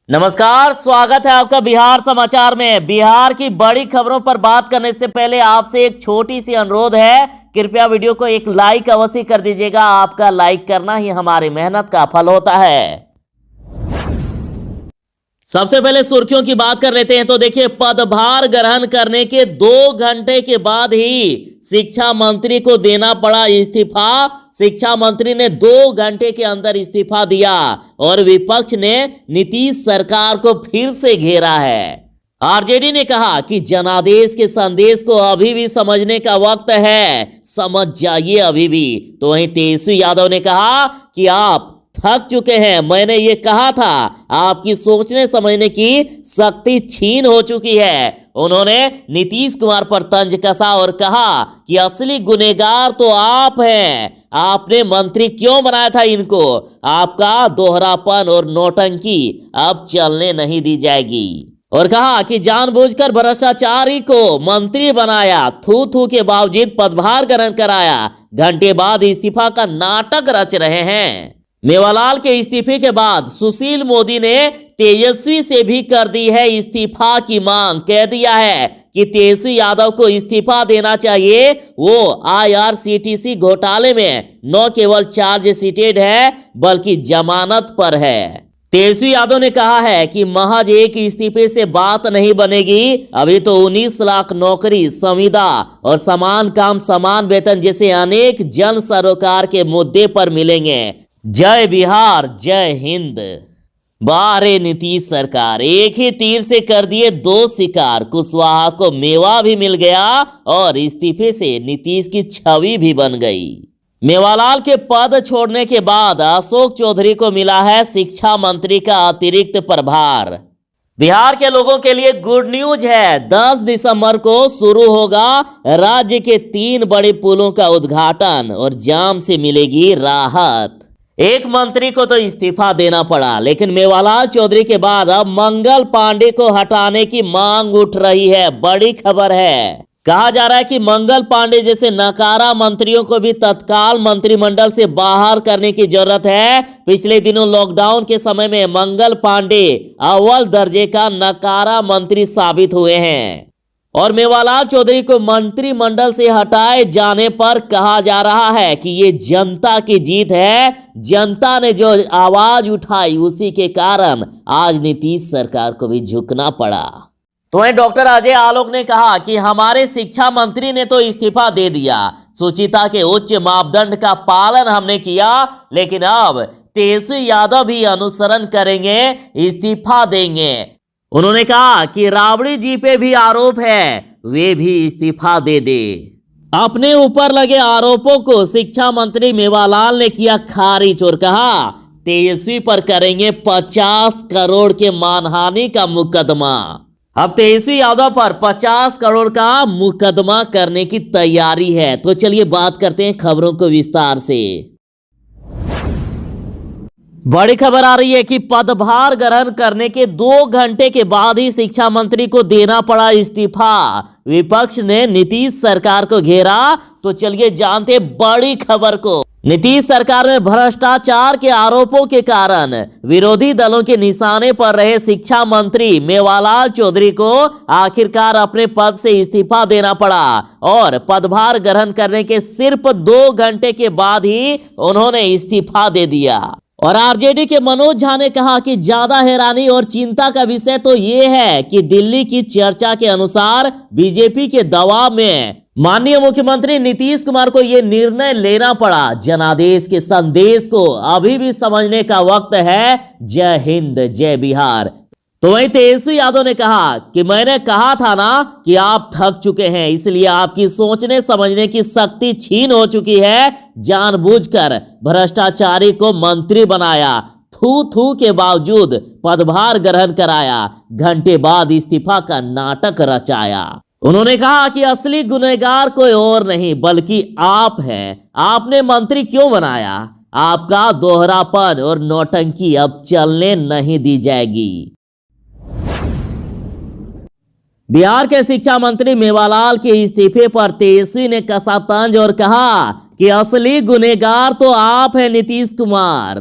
नमस्कार, स्वागत है आपका बिहार समाचार में। बिहार की बड़ी खबरों पर बात करने से पहले आपसे एक छोटी सी अनुरोध है, कृपया वीडियो को एक लाइक अवश्य कर दीजिएगा। आपका लाइक करना ही हमारी मेहनत का फल होता है। सबसे पहले सुर्खियों की बात कर लेते हैं तो देखिए, पदभार ग्रहण करने के 2 घंटे के बाद ही शिक्षा मंत्री को देना पड़ा इस्तीफा। शिक्षा मंत्री ने 2 घंटे के अंदर इस्तीफा दिया और विपक्ष ने नीतीश सरकार को फिर से घेरा है। आरजेडी ने कहा कि जनादेश के संदेश को अभी भी समझने का वक्त है, समझ जाइए अभी भी। तो वहीं तेजस्वी यादव ने कहा कि आप थक चुके हैं, मैंने ये कहा था, आपकी सोचने समझने की शक्ति छीन हो चुकी है। उन्होंने नीतीश कुमार पर तंज कसा और कहा कि असली गुनहगार तो आप हैं, आपने मंत्री क्यों बनाया था इनको। आपका दोहरापन और नौटंकी अब चलने नहीं दी जाएगी। और कहा कि जानबूझकर भ्रष्टाचारी को मंत्री बनाया, थू थू के बावजूद पदभार ग्रहण कराया, घंटे बाद इस्तीफा का नाटक रच रहे हैं। मेवालाल के इस्तीफे के बाद सुशील मोदी ने तेजस्वी से भी कर दी है इस्तीफा की मांग। कह दिया है कि तेजस्वी यादव को इस्तीफा देना चाहिए। वो IRCTC घोटाले में न केवल चार्ज सीटेड है बल्कि जमानत पर है। तेजस्वी यादव ने कहा है कि महज एक इस्तीफे से बात नहीं बनेगी, अभी तो 19 लाख नौकरी, संविदा और समान काम समान वेतन जैसे अनेक जन सरोकार के मुद्दे पर मिलेंगे। जय बिहार, जय हिंद। बारे नीतीश सरकार, एक ही तीर से कर दिए 2 शिकार। कुशवाहा को मेवा भी मिल गया और इस्तीफे से नीतीश की छवि भी बन गई। मेवालाल के पद छोड़ने के बाद अशोक चौधरी को मिला है शिक्षा मंत्री का अतिरिक्त प्रभार। बिहार के लोगों के लिए गुड न्यूज है, 10 दिसंबर को शुरू होगा राज्य के 3 बड़े पुलों का उद्घाटन और जाम से मिलेगी राहत। एक मंत्री को तो इस्तीफा देना पड़ा, लेकिन मेवालाल चौधरी के बाद अब मंगल पांडे को हटाने की मांग उठ रही है। बड़ी खबर है, कहा जा रहा है कि मंगल पांडे जैसे नकारा मंत्रियों को भी तत्काल मंत्रिमंडल से बाहर करने की जरूरत है। पिछले दिनों लॉकडाउन के समय में मंगल पांडे अव्वल दर्जे का नकारा मंत्री साबित हुए हैं और मेवालाल चौधरी को मंत्रिमंडल से हटाए जाने पर कहा जा रहा है कि ये जनता की जीत है। जनता ने जो आवाज उठाई उसी के कारण आज नीतीश सरकार को भी झुकना पड़ा। तो वहीं डॉक्टर अजय आलोक ने कहा कि हमारे शिक्षा मंत्री ने तो इस्तीफा दे दिया, सुचिता के उच्च मापदंड का पालन हमने किया, लेकिन अब तेजस्वी यादव भी अनुसरण करेंगे, इस्तीफा देंगे। उन्होंने कहा कि राबड़ी जी पे भी आरोप है, वे भी इस्तीफा दे दे। अपने ऊपर लगे आरोपों को शिक्षा मंत्री मेवालाल ने किया खारिज और कहा तेजस्वी पर करेंगे 50 करोड़ के मानहानि का मुकदमा। अब तेजस्वी यादव पर 50 करोड़ का मुकदमा करने की तैयारी है। तो चलिए बात करते हैं खबरों को विस्तार से। बड़ी खबर आ रही है कि पदभार ग्रहण करने के 2 घंटे के बाद ही शिक्षा मंत्री को देना पड़ा इस्तीफा। विपक्ष ने नीतीश सरकार को घेरा। तो चलिए जानते बड़ी खबर को। नीतीश सरकार में भ्रष्टाचार के आरोपों के कारण विरोधी दलों के निशाने पर रहे शिक्षा मंत्री मेवालाल चौधरी को आखिरकार अपने पद से इस्तीफा देना पड़ा और पदभार ग्रहण करने के सिर्फ 2 घंटे के बाद ही उन्होंने इस्तीफा दे दिया। और आरजेडी के मनोज झा ने कहा कि ज्यादा हैरानी और चिंता का विषय तो ये है कि दिल्ली की चर्चा के अनुसार बीजेपी के दबाव में माननीय मुख्यमंत्री नीतीश कुमार को यह निर्णय लेना पड़ा। जनादेश के संदेश को अभी भी समझने का वक्त है। जय हिंद, जय बिहार। तो वहीं तेजस्वी यादव ने कहा कि मैंने कहा था ना कि आप थक चुके हैं, इसलिए आपकी सोचने समझने की शक्ति छीन हो चुकी है। जानबूझकर भ्रष्टाचारी को मंत्री बनाया, थू थू के बावजूद पदभार ग्रहण कराया, घंटे बाद इस्तीफा का नाटक रचाया। उन्होंने कहा कि असली गुनहगार कोई और नहीं बल्कि आप हैं। आपने मंत्री क्यों बनाया। आपका दोहरापन और नौटंकी अब चलने नहीं दी जाएगी। बिहार के शिक्षा मंत्री मेवालाल के इस्तीफे पर तेजस्वी ने कसा तंज और कहा कि असली गुनहगार तो आप हैं नीतीश कुमार।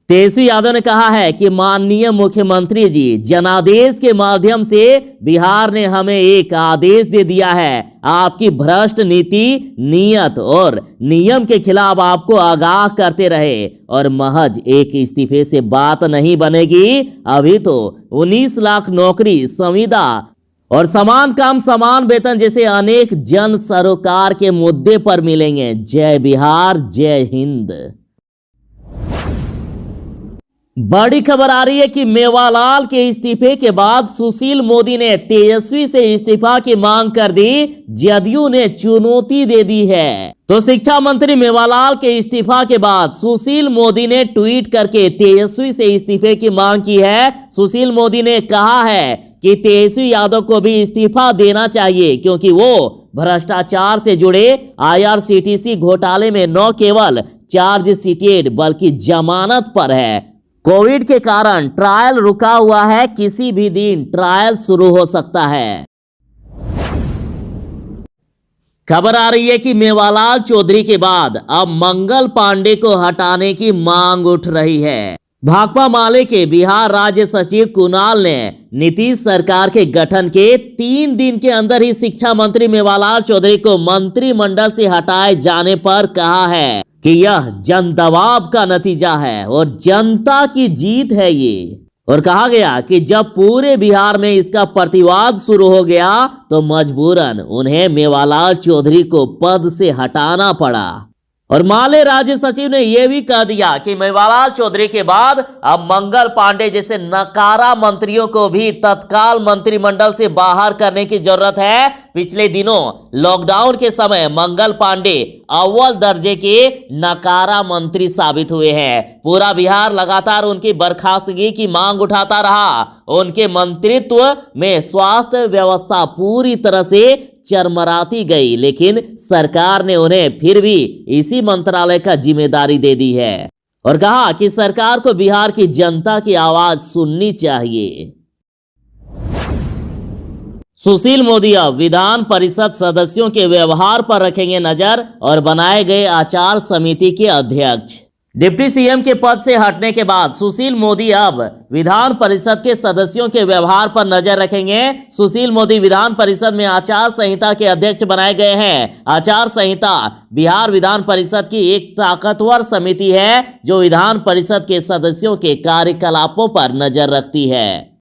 तेजस्वी यादव ने कहा है कि माननीय मुख्यमंत्री जी, जनादेश के माध्यम से बिहार ने हमें एक आदेश दे दिया है। आपकी भ्रष्ट नीति, नियत और नियम के खिलाफ आपको आगाह करते रहे और महज एक इस्तीफे से बात नहीं बनेगी। अभी तो 19 लाख नौकरी, संविदा और समान काम समान वेतन जैसे अनेक जन सरोकार के मुद्दे पर मिलेंगे। जय बिहार, जय हिंद। बड़ी खबर आ रही है कि मेवालाल के इस्तीफे के बाद सुशील मोदी ने तेजस्वी से इस्तीफा की मांग कर दी। जदयू ने चुनौती दे दी है। तो शिक्षा मंत्री मेवालाल के इस्तीफा के बाद सुशील मोदी ने ट्वीट करके तेजस्वी से इस्तीफे की मांग की है। सुशील मोदी ने कहा है कि तेजस्वी यादव को भी इस्तीफा देना चाहिए क्योंकि वो भ्रष्टाचार से जुड़े IRCTC घोटाले में न केवल चार्जशीटेड बल्कि जमानत पर है। कोविड के कारण ट्रायल रुका हुआ है, किसी भी दिन ट्रायल शुरू हो सकता है। खबर आ रही है कि मेवालाल चौधरी के बाद अब मंगल पांडे को हटाने की मांग उठ रही है। भाकपा माले के बिहार राज्य सचिव कुणाल ने नीतीश सरकार के गठन के 3 दिन के अंदर ही शिक्षा मंत्री मेवालाल चौधरी को मंत्रिमंडल से हटाए जाने पर कहा है कि यह जन दबाव का नतीजा है और जनता की जीत है ये। और कहा गया कि जब पूरे बिहार में इसका प्रतिवाद शुरू हो गया तो मजबूरन उन्हें मेवालाल चौधरी को पद से हटाना पड़ा। और माले राज्य सचिव ने यह भी कह दिया कि मेवालाल चौधरी के बाद अब मंगल पांडे जैसे नकारा मंत्रियों को भी तत्काल मंत्रिमंडल से बाहर करने की जरूरत है। पिछले दिनों लॉकडाउन के समय मंगल पांडे अव्वल दर्जे के नकारा मंत्री साबित हुए हैं। पूरा बिहार लगातार उनकी बर्खास्तगी की मांग उठाता रहा। उनके मंत्रित्व में स्वास्थ्य व्यवस्था पूरी तरह से चरमराती गई, लेकिन सरकार ने उन्हें फिर भी इसी मंत्रालय का जिम्मेदारी दे दी है और कहा कि सरकार को बिहार की जनता की आवाज सुननी चाहिए। सुशील मोदी अब विधान परिषद सदस्यों के व्यवहार पर रखेंगे नजर और बनाए गए आचार समिति के अध्यक्ष। डिप्टी सीएम के पद से हटने के बाद सुशील मोदी अब विधान परिषद के सदस्यों के व्यवहार पर नजर रखेंगे। सुशील मोदी विधान परिषद में आचार संहिता के अध्यक्ष बनाए गए हैं। आचार संहिता बिहार विधान परिषद की एक ताकतवर समिति है जो विधान परिषद के सदस्यों के कार्यकलापों पर नजर रखती है।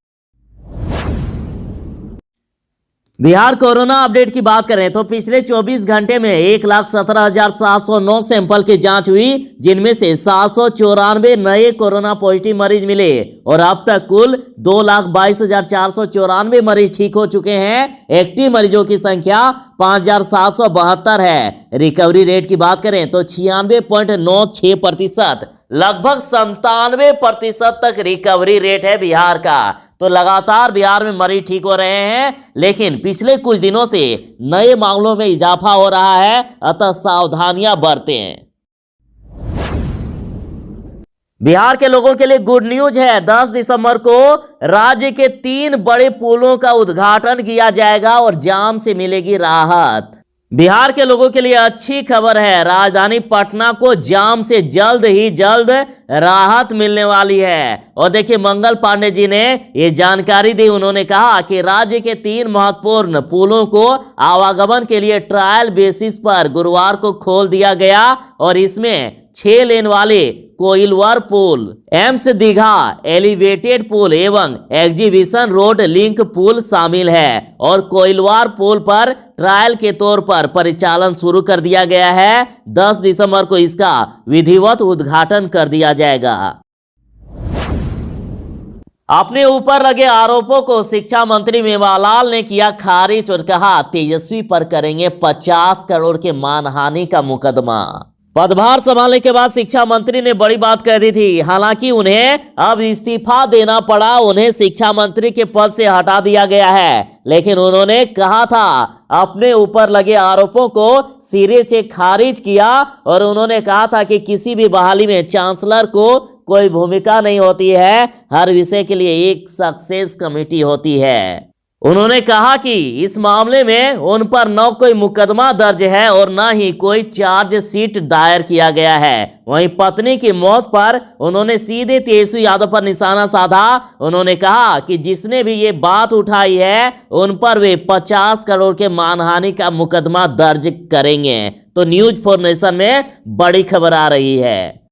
बिहार कोरोना अपडेट की बात करें तो पिछले 24 घंटे में 1,17,709 सैंपल की जांच हुई, जिनमें से 794 नए कोरोना पॉजिटिव मरीज मिले और अब तक कुल 2,22,494 मरीज ठीक हो चुके हैं। एक्टिव मरीजों की संख्या 5,772 है। रिकवरी रेट की बात करें तो 96.96%, लगभग 97% तक रिकवरी रेट है बिहार का। तो लगातार बिहार में मरीज ठीक हो रहे हैं, लेकिन पिछले कुछ दिनों से नए मामलों में इजाफा हो रहा है, अतः सावधानियां बरतें। बिहार के लोगों के लिए गुड न्यूज है। 10 दिसंबर को राज्य के 3 बड़े पुलों का उद्घाटन किया जाएगा और जाम से मिलेगी राहत। बिहार के लोगों के लिए अच्छी खबर है। राजधानी पटना को जाम से जल्द ही जल्द राहत मिलने वाली है। और देखिए, मंगल पांडे जी ने ये जानकारी दी। उन्होंने कहा कि राज्य के 3 महत्वपूर्ण पुलों को आवागमन के लिए ट्रायल बेसिस पर गुरुवार को खोल दिया गया और इसमें 6 लेन वाले कोइलवर पुल, एम्स दीघा एलिवेटेड पुल एवं एग्जीबिशन रोड लिंक पुल शामिल है। और कोइलवर पुल पर ट्रायल के तौर पर परिचालन शुरू कर दिया गया है। 10 दिसंबर को इसका विधिवत उद्घाटन कर दिया जाएगा। अपने ऊपर लगे आरोपों को शिक्षा मंत्री मेवालाल ने किया खारिज और कहा तेजस्वी पर करेंगे 50 करोड़ के मानहानि का मुकदमा। पदभार संभालने के बाद शिक्षा मंत्री ने बड़ी बात कह दी थी। हालांकि उन्हें अब इस्तीफा देना पड़ा, उन्हें शिक्षा मंत्री के पद से हटा दिया गया है, लेकिन उन्होंने कहा था अपने ऊपर लगे आरोपों को सिरे से खारिज किया और उन्होंने कहा था कि किसी भी बहाली में चांसलर को कोई भूमिका नहीं होती है, हर विषय के लिए एक सक्सेस कमेटी होती है। उन्होंने कहा कि इस मामले में उन पर न कोई मुकदमा दर्ज है और न ही कोई चार्जशीट दायर किया गया है। वहीं पत्नी की मौत पर उन्होंने सीधे तेजस्वी यादव पर निशाना साधा। उन्होंने कहा कि जिसने भी ये बात उठाई है उन पर वे 50 करोड़ के मानहानि का मुकदमा दर्ज करेंगे। तो न्यूज 4 नेशन में बड़ी खबर आ रही है।